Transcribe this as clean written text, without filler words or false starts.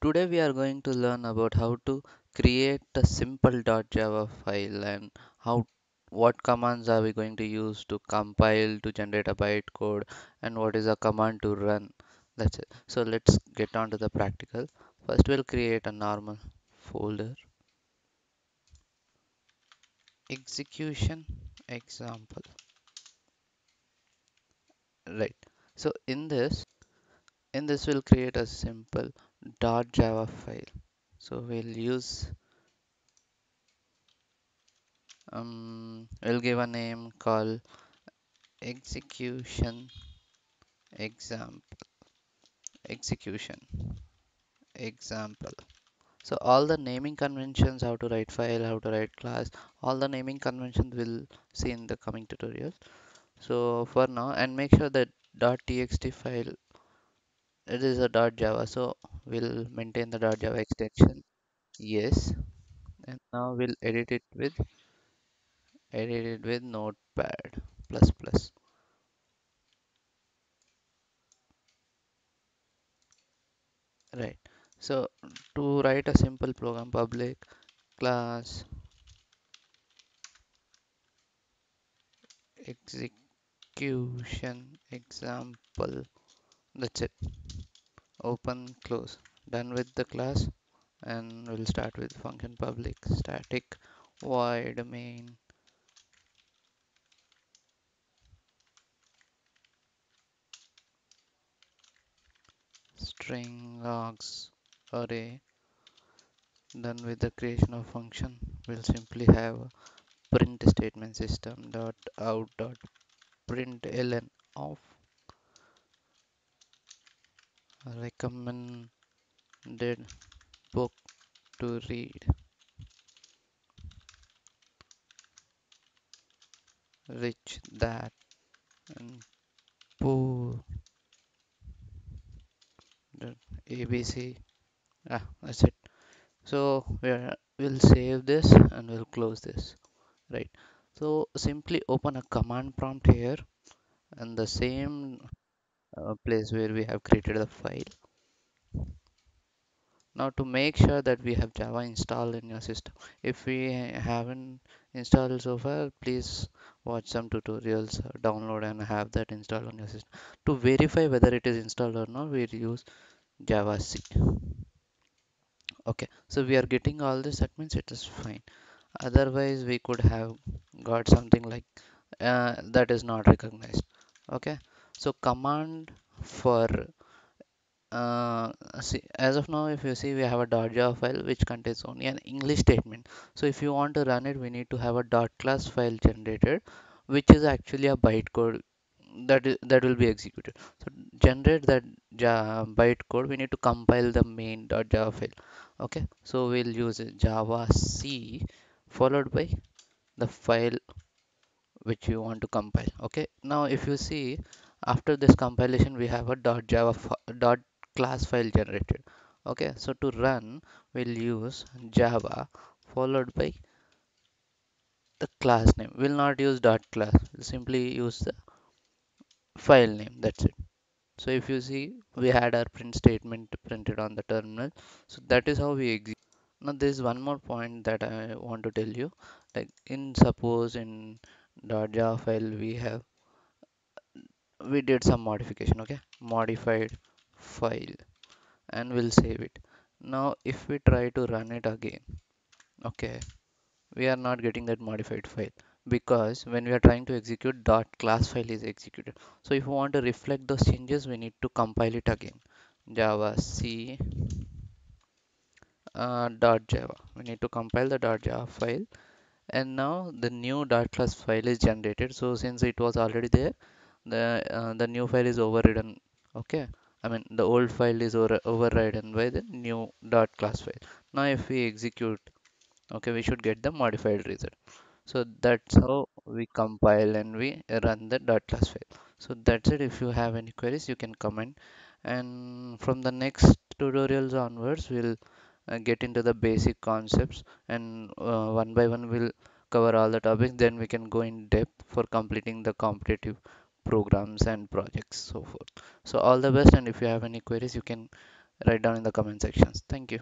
Today we are going to learn about how to create a simple .java file and how what commands are we going to use to compile to generate a bytecode and what is a command to run. That's it. So let's get on to the practical. First we'll create a normal folder, execution example. Right. So in this we'll create a simple .java file. So we'll give a name called execution example execution example. So all the naming conventions, how to write file, how to write class, all the naming conventions we'll see in the coming tutorials. So for now, and make sure that .txt file it is a .java, so we'll maintain the .java extension. Yes, and now we'll edit it with notepad plus plus. Right. So to write a simple program, public class execution example. That's it. Open, close. Done with the class, and we'll start with function public static void main string logs array. Done with the creation of function, we'll simply have a print statement system dot out dot println of recommended book to read, rich that, and poor the abc. That's it. So we'll save this and we'll close this. Right. So simply open a command prompt here and the same place where we have created the file. Now to make sure that we have Java installed in your system. If we haven't installed so far, please watch some tutorials, download and have that installed on your system. To verify whether it is installed or not, we use Java C. Okay, so we are getting all this, that means it is fine. Otherwise, we could have got something like that is not recognized. Okay, so command for see, as of now, if you see, we have a .java file which contains only an English statement. So if you want to run it, we need to have a .class file generated, which is actually a bytecode that will be executed. So generate that bytecode. We need to compile the main .java file. Okay, so we'll use Java C followed by the file which you want to compile. Okay, now if you see, after this compilation we have a .java class file generated. Okay, so to run we'll use Java followed by the class name. We'll not use .class, we'll simply use the file name. That's it. So if you see, we had our print statement printed on the terminal. So that is how we execute. Now there is one more point that I want to tell you. Like in suppose in .java file we did some modification. Okay, modified file, and we'll save it. Now if we try to run it again, okay, we are not getting that modified file because when we are trying to execute .class file is executed. So if we want to reflect those changes, we need to compile it again. Java C .java. We need to compile the .java file, and now the new .class file is generated. So since it was already there, the new file is overridden. Okay, I mean the old file is overridden by the new .class file. Now if we execute, okay, we should get the modified result. So that's how we compile and we run the .class file. So that's it. If you have any queries, you can comment. And from the next tutorials onwards, we'll get into the basic concepts, and one by one we'll cover all the topics. Then we can go in depth for completing the competitive programs and projects, so forth. So all the best. And if you have any queries, you can write down in the comment sections. Thank you.